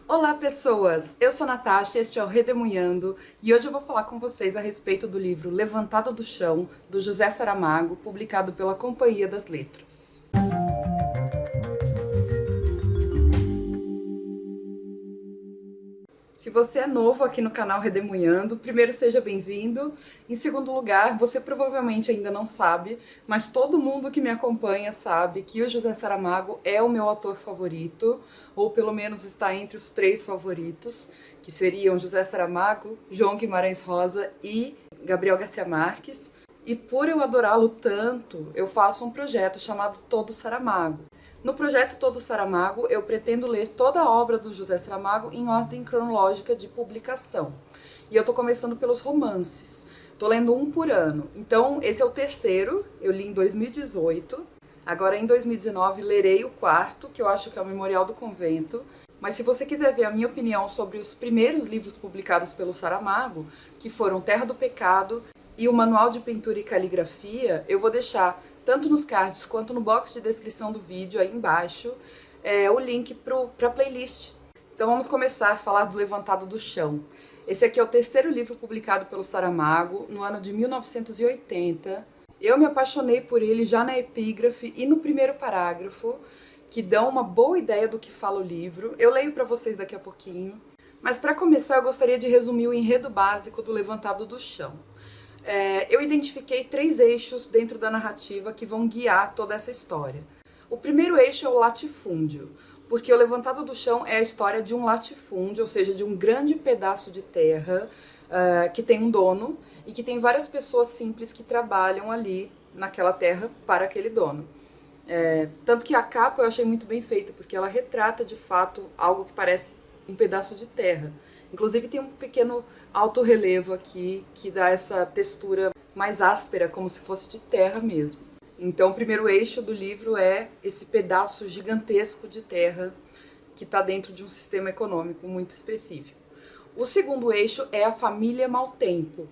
Olá pessoas, eu sou Natasha, este é o Redemunhando e hoje eu vou falar com vocês a respeito do livro Levantada do Chão, do José Saramago, publicado pela Companhia das Letras. Se você é novo aqui no canal Redemunhando, primeiro seja bem-vindo. Em segundo lugar, você provavelmente ainda não sabe, mas todo mundo que me acompanha sabe que o José Saramago é o meu autor favorito, ou pelo menos está entre os 3 favoritos, que seriam José Saramago, João Guimarães Rosa e Gabriel Garcia Marques. E por eu adorá-lo tanto, eu faço um projeto chamado Todo Saramago. No projeto Todo Saramago, eu pretendo ler toda a obra do José Saramago em ordem cronológica de publicação. E eu estou começando pelos romances. Estou lendo um por ano. Então, esse é o terceiro, eu li em 2018. Agora, em 2019, lerei o quarto, que eu acho que é o Memorial do Convento. Mas se você quiser ver a minha opinião sobre os primeiros livros publicados pelo Saramago, que foram Terra do Pecado e o Manual de Pintura e Caligrafia, eu vou deixar tanto nos cards quanto no box de descrição do vídeo aí embaixo, o link para a playlist. Então vamos começar a falar do Levantado do Chão. Esse aqui é o terceiro livro publicado pelo Saramago, no ano de 1980. Eu me apaixonei por ele já na epígrafe e no primeiro parágrafo, que dão uma boa ideia do que fala o livro. Eu leio para vocês daqui a pouquinho. Mas para começar, eu gostaria de resumir o enredo básico do Levantado do Chão. Eu identifiquei 3 eixos dentro da narrativa que vão guiar toda essa história. O primeiro eixo é o latifúndio, porque o Levantado do Chão é a história de um latifúndio, ou seja, de um grande pedaço de terra que tem um dono e que tem várias pessoas simples que trabalham ali naquela terra para aquele dono. Tanto que a capa eu achei muito bem feita, porque ela retrata de fato algo que parece um pedaço de terra. Inclusive tem um pequeno alto relevo aqui que dá essa textura mais áspera, como se fosse de terra mesmo. Então o primeiro eixo do livro é esse pedaço gigantesco de terra que está dentro de um sistema econômico muito específico. O segundo eixo é a família Maltempo.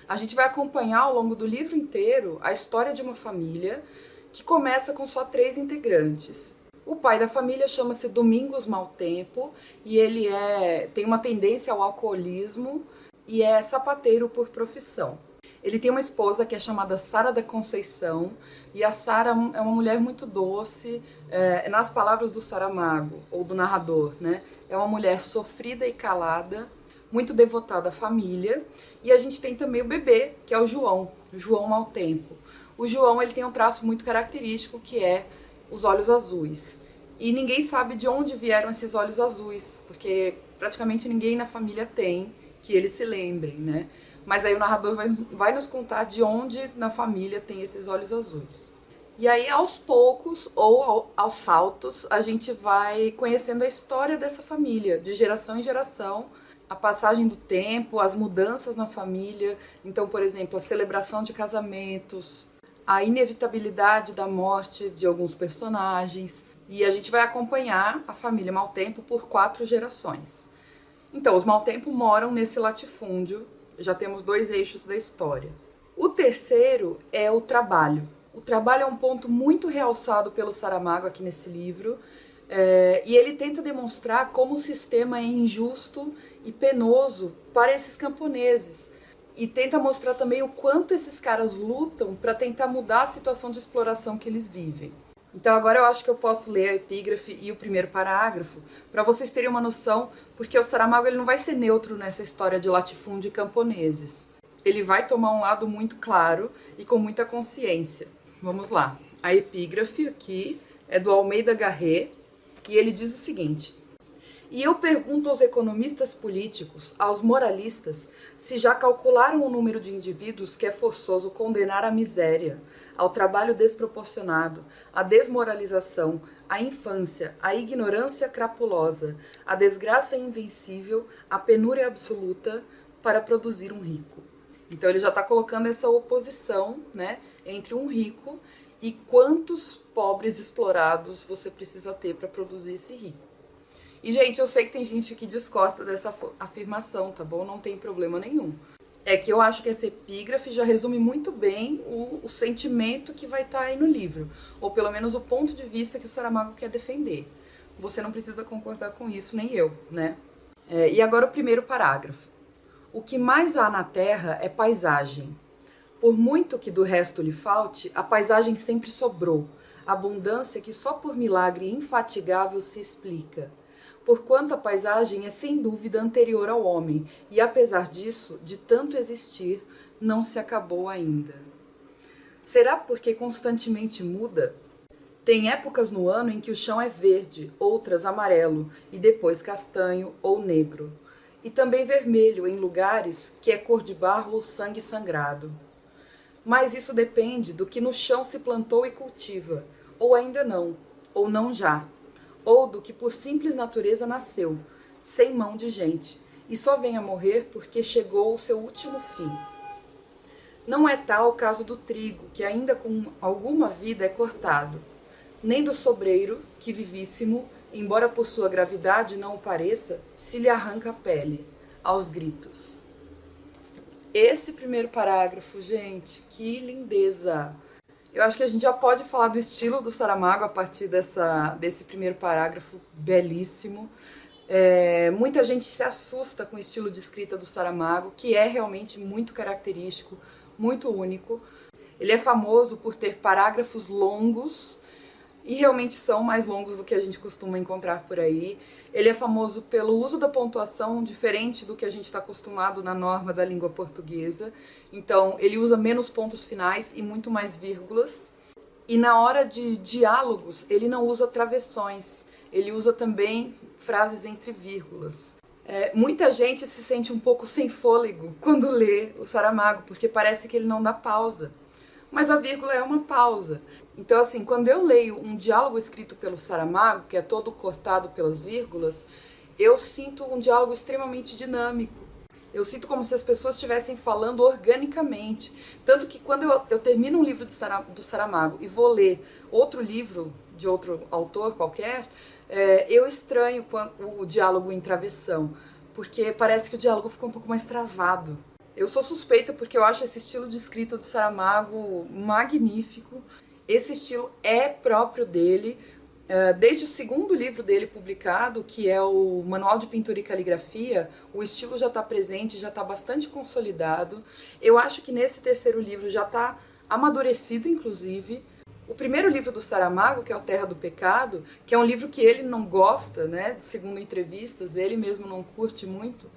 A gente vai acompanhar ao longo do livro inteiro a história de uma família que começa com só 3 integrantes. O pai da família chama-se Domingos Maltempo e ele tem uma tendência ao alcoolismo e é sapateiro por profissão. Ele tem uma esposa que é chamada Sara da Conceição e a Sara é uma mulher muito doce, nas palavras do Saramago, ou do narrador, né? É uma mulher sofrida e calada, muito devotada à família. E a gente tem também o bebê, que é o João Maltempo. O João ele tem um traço muito característico que é os olhos azuis. E ninguém sabe de onde vieram esses olhos azuis, porque praticamente ninguém na família tem, que eles se lembrem, né? Mas aí o narrador vai nos contar de onde na família tem esses olhos azuis. E aí, aos poucos, ou aos saltos, a gente vai conhecendo a história dessa família, de geração em geração, a passagem do tempo, as mudanças na família. Então, por exemplo, a celebração de casamentos, a inevitabilidade da morte de alguns personagens. E a gente vai acompanhar a família Maltempo por 4 gerações. Então, os Maltempo moram nesse latifúndio, já temos 2 eixos da história. O terceiro é o trabalho. O trabalho é um ponto muito realçado pelo Saramago aqui nesse livro, e ele tenta demonstrar como o sistema é injusto e penoso para esses camponeses. E tenta mostrar também o quanto esses caras lutam para tentar mudar a situação de exploração que eles vivem. Então agora eu acho que eu posso ler a epígrafe e o primeiro parágrafo para vocês terem uma noção, porque o Saramago ele não vai ser neutro nessa história de latifúndio e camponeses. Ele vai tomar um lado muito claro e com muita consciência. Vamos lá. A epígrafe aqui é do Almeida Garré e ele diz o seguinte: e eu pergunto aos economistas políticos, aos moralistas, se já calcularam o número de indivíduos que é forçoso condenar à miséria, ao trabalho desproporcionado, à desmoralização, à infância, à ignorância crapulosa, à desgraça invencível, à penúria absoluta, para produzir um rico. Então ele já está colocando essa oposição, né, entre um rico e quantos pobres explorados você precisa ter para produzir esse rico. E, gente, eu sei que tem gente que discorda dessa afirmação, tá bom? Não tem problema nenhum. É que eu acho que essa epígrafe já resume muito bem o sentimento que vai estar aí no livro, ou pelo menos o ponto de vista que o Saramago quer defender. você não precisa concordar com isso, nem eu, né? E agora o primeiro parágrafo. O que mais há na terra é paisagem. Por muito que do resto lhe falte, a paisagem sempre sobrou, abundância que só por milagre infatigável se explica. Porquanto a paisagem é sem dúvida anterior ao homem, e apesar disso, de tanto existir, não se acabou ainda. Será porque constantemente muda? Tem épocas no ano em que o chão é verde, outras amarelo, e depois castanho ou negro. E também vermelho em lugares que é cor de barro ou sangue sangrado. Mas isso depende do que no chão se plantou e cultiva, ou ainda não, ou não já, ou do que por simples natureza nasceu, sem mão de gente, e só vem a morrer porque chegou o seu último fim. Não é tal o caso do trigo, que ainda com alguma vida é cortado, nem do sobreiro, que vivíssimo, embora por sua gravidade não o pareça, se lhe arranca a pele, aos gritos. Esse primeiro parágrafo, gente, que lindeza! Eu acho que a gente já pode falar do estilo do Saramago a partir desse primeiro parágrafo belíssimo. Muita gente se assusta com o estilo de escrita do Saramago, que é realmente muito característico, muito único. Ele é famoso por ter parágrafos longos, e realmente são mais longos do que a gente costuma encontrar por aí. Ele é famoso pelo uso da pontuação diferente do que a gente está acostumado na norma da língua portuguesa. Então, ele usa menos pontos finais e muito mais vírgulas. E na hora de diálogos, ele não usa travessões. Ele usa também frases entre vírgulas. Muita gente se sente um pouco sem fôlego quando lê o Saramago, porque parece que ele não dá pausa. Mas a vírgula é uma pausa. Então, assim, quando eu leio um diálogo escrito pelo Saramago, que é todo cortado pelas vírgulas, eu sinto um diálogo extremamente dinâmico. Eu sinto como se as pessoas estivessem falando organicamente. Tanto que quando eu termino um livro do Saramago e vou ler outro livro de outro autor qualquer, eu estranho o diálogo em travessão, porque parece que o diálogo ficou um pouco mais travado. Eu sou suspeita porque eu acho esse estilo de escrita do Saramago magnífico. Esse estilo é próprio dele, desde o segundo livro dele publicado, que é o Manual de Pintura e Caligrafia, o estilo já está presente, já está bastante consolidado. Eu acho que nesse terceiro livro já está amadurecido, inclusive. O primeiro livro do Saramago, que é o Terra do Pecado, que é um livro que ele não gosta, né, segundo entrevistas, ele mesmo não curte muito,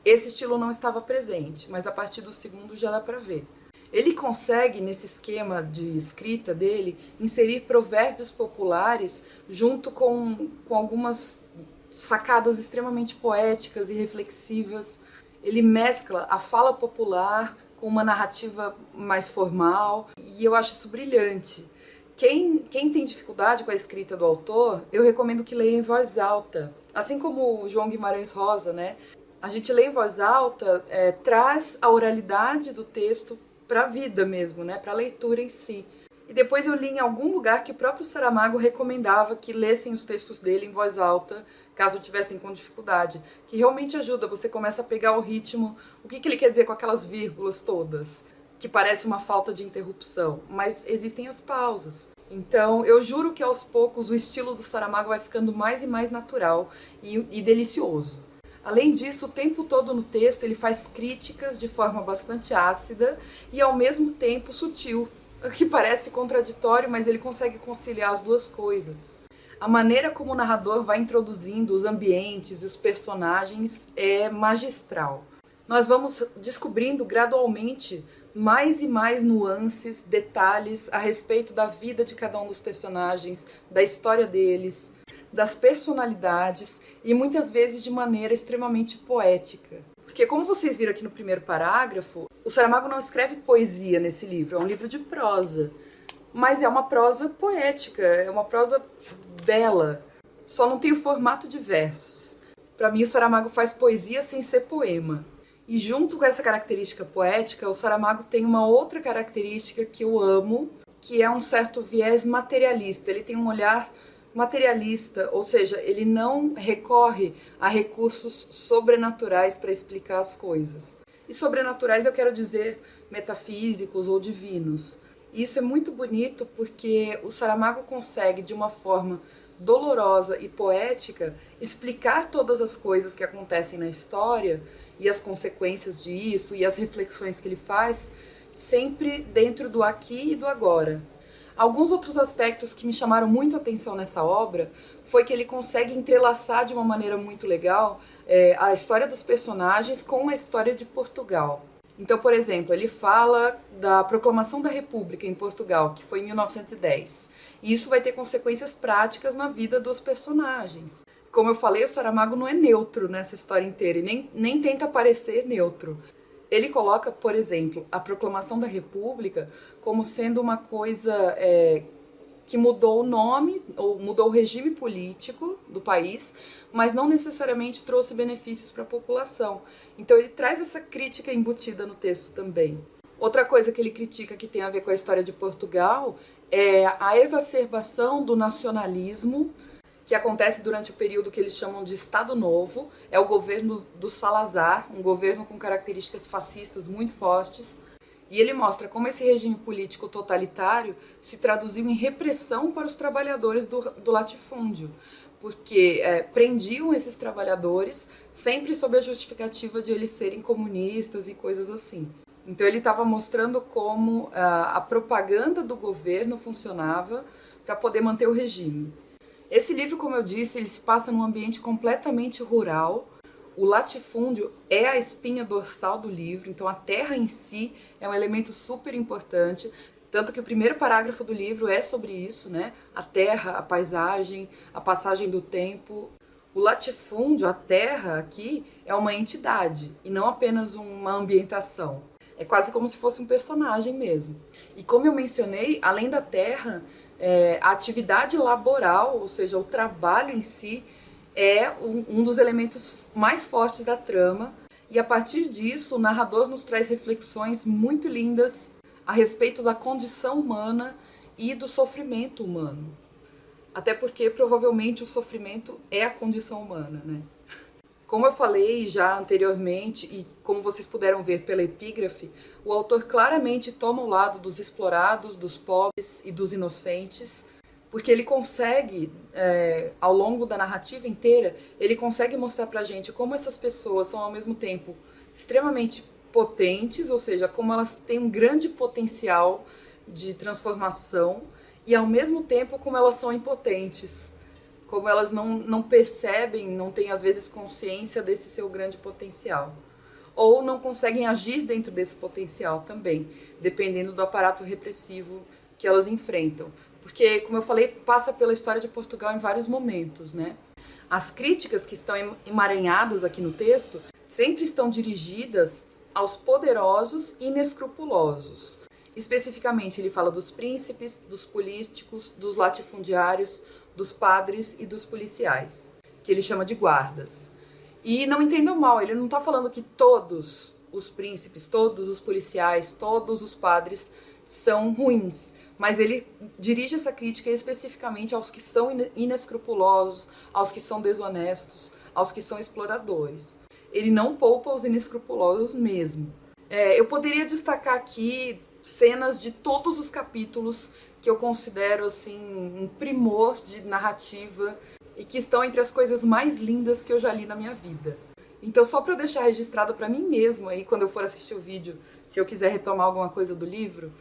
esse estilo não estava presente, mas a partir do segundo já dá para ver. Ele consegue, nesse esquema de escrita dele, inserir provérbios populares junto com algumas sacadas extremamente poéticas e reflexivas. Ele mescla a fala popular com uma narrativa mais formal, e eu acho isso brilhante. Quem tem dificuldade com a escrita do autor, eu recomendo que leia em voz alta. Assim como o João Guimarães Rosa, né? A gente lê em voz alta, traz a oralidade do texto para a vida mesmo, né? Para a leitura em si. E depois eu li em algum lugar que o próprio Saramago recomendava que lessem os textos dele em voz alta, caso tivessem com dificuldade, que realmente ajuda, você começa a pegar o ritmo, o que ele quer dizer com aquelas vírgulas todas, que parece uma falta de interrupção, mas existem as pausas. Então, eu juro que aos poucos o estilo do Saramago vai ficando mais e mais natural e delicioso. Além disso, o tempo todo no texto ele faz críticas de forma bastante ácida e ao mesmo tempo sutil, o que parece contraditório, mas ele consegue conciliar as duas coisas. A maneira como o narrador vai introduzindo os ambientes e os personagens é magistral. Nós vamos descobrindo gradualmente mais e mais nuances, detalhes a respeito da vida de cada um dos personagens, da história deles, das personalidades e muitas vezes de maneira extremamente poética. Porque como vocês viram aqui no primeiro parágrafo, o Saramago não escreve poesia nesse livro, é um livro de prosa. Mas é uma prosa poética, é uma prosa bela, só não tem o formato de versos. Para mim o Saramago faz poesia sem ser poema. E junto com essa característica poética, o Saramago tem uma outra característica que eu amo, que é um certo viés materialista. Ele tem um olhar materialista, ou seja, ele não recorre a recursos sobrenaturais para explicar as coisas. E sobrenaturais eu quero dizer metafísicos ou divinos. Isso é muito bonito porque o Saramago consegue, de uma forma dolorosa e poética explicar todas as coisas que acontecem na história e as consequências disso e as reflexões que ele faz, sempre dentro do aqui e do agora. Alguns outros aspectos que me chamaram muito a atenção nessa obra foi que ele consegue entrelaçar de uma maneira muito legal a história dos personagens com a história de Portugal. Então, por exemplo, ele fala da proclamação da República em Portugal, que foi em 1910. E isso vai ter consequências práticas na vida dos personagens. Como eu falei, o Saramago não é neutro nessa história inteira e nem tenta parecer neutro. Ele coloca, por exemplo, a proclamação da República como sendo uma coisa que mudou o nome, ou mudou o regime político do país, mas não necessariamente trouxe benefícios para a população. Então ele traz essa crítica embutida no texto também. Outra coisa que ele critica que tem a ver com a história de Portugal é a exacerbação do nacionalismo que acontece durante o período que eles chamam de Estado Novo. É o governo do Salazar, um governo com características fascistas muito fortes. E ele mostra como esse regime político totalitário se traduziu em repressão para os trabalhadores do latifúndio, porque prendiam esses trabalhadores sempre sob a justificativa de eles serem comunistas e coisas assim. Então ele estava mostrando como a propaganda do governo funcionava para poder manter o regime. Esse livro, como eu disse, ele se passa num ambiente completamente rural. O latifúndio é a espinha dorsal do livro, então a terra em si é um elemento super importante, tanto que o primeiro parágrafo do livro é sobre isso, né? A terra, a paisagem, a passagem do tempo. O latifúndio, a terra aqui, é uma entidade e não apenas uma ambientação. É quase como se fosse um personagem mesmo. E como eu mencionei, além da terra, a atividade laboral, ou seja, o trabalho em si, é um dos elementos mais fortes da trama, e a partir disso o narrador nos traz reflexões muito lindas a respeito da condição humana e do sofrimento humano. Até porque provavelmente o sofrimento é a condição humana, né? Como eu falei já anteriormente, e como vocês puderam ver pela epígrafe, o autor claramente toma o lado dos explorados, dos pobres e dos inocentes, porque ele consegue, ao longo da narrativa inteira, ele consegue mostrar pra gente como essas pessoas são ao mesmo tempo extremamente potentes, ou seja, como elas têm um grande potencial de transformação, e ao mesmo tempo como elas são impotentes, como elas não percebem, não têm às vezes consciência desse seu grande potencial. Ou não conseguem agir dentro desse potencial também, dependendo do aparato repressivo que elas enfrentam. Porque, como eu falei, passa pela história de Portugal em vários momentos, né? As críticas que estão emaranhadas aqui no texto sempre estão dirigidas aos poderosos e inescrupulosos. Especificamente, ele fala dos príncipes, dos políticos, dos latifundiários, dos padres e dos policiais, que ele chama de guardas. E não entendam mal, ele não está falando que todos os príncipes, todos os policiais, todos os padres são ruins, mas ele dirige essa crítica especificamente aos que são inescrupulosos, aos que são desonestos, aos que são exploradores. Ele não poupa os inescrupulosos mesmo. Eu poderia destacar aqui cenas de todos os capítulos que eu considero assim um primor de narrativa e que estão entre as coisas mais lindas que eu já li na minha vida. Então, só para eu deixar registrado para mim mesmo, aí quando eu for assistir o vídeo, se eu quiser retomar alguma coisa do livro,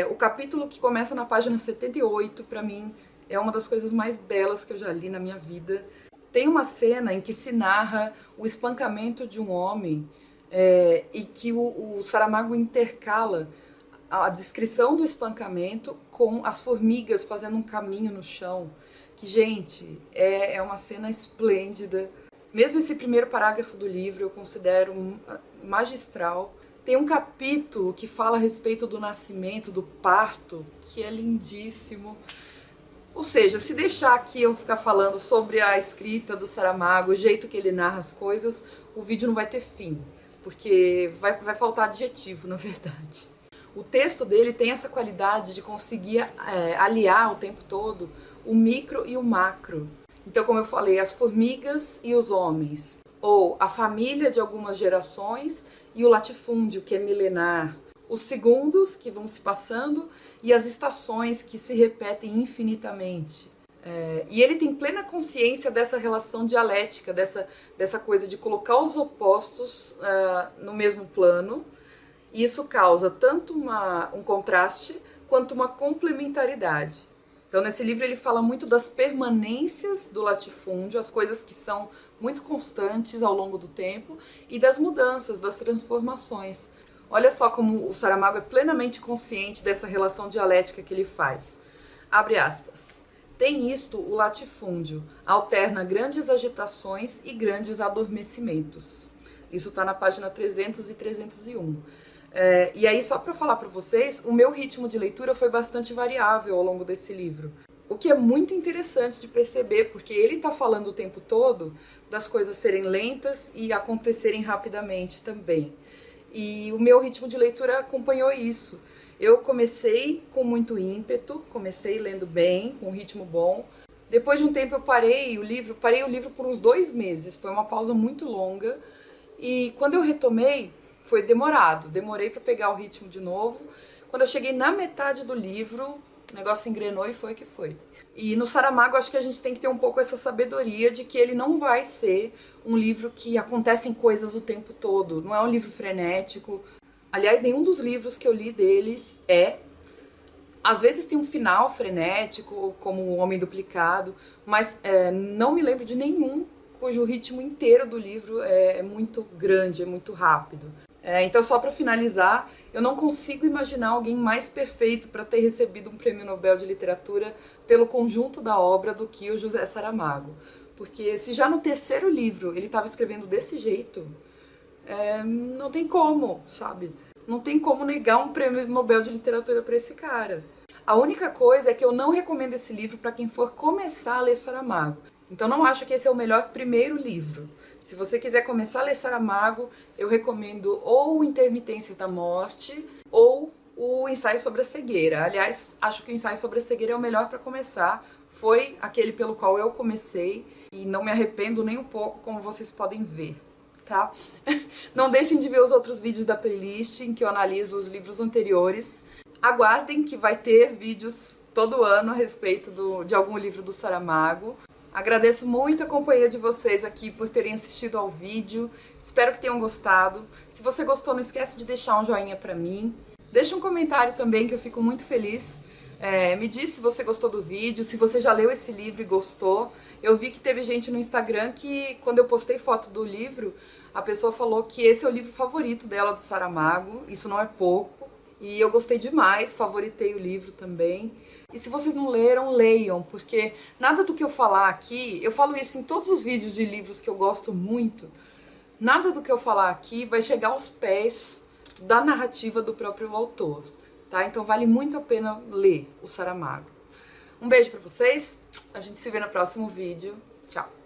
o capítulo que começa na página 78, para mim, é uma das coisas mais belas que eu já li na minha vida. Tem uma cena em que se narra o espancamento de um homem e que o Saramago intercala a descrição do espancamento com as formigas fazendo um caminho no chão. Que, gente, é uma cena esplêndida. Mesmo esse primeiro parágrafo do livro eu considero magistral. Tem um capítulo que fala a respeito do nascimento, do parto, que é lindíssimo. Ou seja, se deixar aqui eu ficar falando sobre a escrita do Saramago, o jeito que ele narra as coisas, o vídeo não vai ter fim, porque vai faltar adjetivo, na verdade. O texto dele tem essa qualidade de conseguir aliar o tempo todo o micro e o macro. Então, como eu falei, as formigas e os homens, ou a família de algumas gerações e o latifúndio, que é milenar, os segundos que vão se passando e as estações que se repetem infinitamente. E ele tem plena consciência dessa relação dialética, dessa coisa de colocar os opostos no mesmo plano, e isso causa tanto um contraste quanto uma complementaridade. Então, nesse livro ele fala muito das permanências do latifúndio, as coisas que são muito constantes ao longo do tempo, e das mudanças, das transformações. Olha só como o Saramago é plenamente consciente dessa relação dialética que ele faz. Abre aspas. Tem isto o latifúndio, alterna grandes agitações e grandes adormecimentos. Isso está na página 300 e 301. E aí, só para falar para vocês, o meu ritmo de leitura foi bastante variável ao longo desse livro. O que é muito interessante de perceber, porque ele está falando o tempo todo das coisas serem lentas e acontecerem rapidamente também. E o meu ritmo de leitura acompanhou isso. Eu comecei com muito ímpeto, comecei lendo bem, com um ritmo bom. Depois de um tempo eu parei o livro por uns 2 meses, foi uma pausa muito longa. E quando eu retomei, foi demorado, demorei para pegar o ritmo de novo. Quando eu cheguei na metade do livro, o negócio engrenou e foi que foi. E no Saramago acho que a gente tem que ter um pouco essa sabedoria de que ele não vai ser um livro que acontecem coisas o tempo todo, não é um livro frenético. Aliás, nenhum dos livros que eu li deles é. Às vezes tem um final frenético, como O Homem Duplicado, mas não me lembro de nenhum cujo ritmo inteiro do livro é muito grande, é muito rápido. Então, só para finalizar, eu não consigo imaginar alguém mais perfeito para ter recebido um prêmio Nobel de Literatura pelo conjunto da obra do que o José Saramago. Porque se já no 3º livro ele estava escrevendo desse jeito, não tem como, sabe? Não tem como negar um prêmio Nobel de Literatura para esse cara. A única coisa é que eu não recomendo esse livro para quem for começar a ler Saramago. Então não acho que esse é o melhor primeiro livro. Se você quiser começar a ler Saramago, eu recomendo ou o Intermitências da Morte ou o Ensaio sobre a Cegueira. Aliás, acho que o Ensaio sobre a Cegueira é o melhor para começar. Foi aquele pelo qual eu comecei e não me arrependo nem um pouco, como vocês podem ver. Tá? Não deixem de ver os outros vídeos da playlist em que eu analiso os livros anteriores. Aguardem que vai ter vídeos todo ano a respeito de algum livro do Saramago. Agradeço muito a companhia de vocês aqui por terem assistido ao vídeo. Espero que tenham gostado. Se você gostou, não esquece de deixar um joinha pra mim. Deixa um comentário também, que eu fico muito feliz. Me diz se você gostou do vídeo, se você já leu esse livro e gostou. Eu vi que teve gente no Instagram que, quando eu postei foto do livro, a pessoa falou que esse é o livro favorito dela, do Saramago. Isso não é pouco. E eu gostei demais, favoritei o livro também. E se vocês não leram, leiam, porque nada do que eu falar aqui, eu falo isso em todos os vídeos de livros que eu gosto muito, nada do que eu falar aqui vai chegar aos pés da narrativa do próprio autor, tá? Então vale muito a pena ler o Saramago. Um beijo pra vocês, a gente se vê no próximo vídeo. Tchau!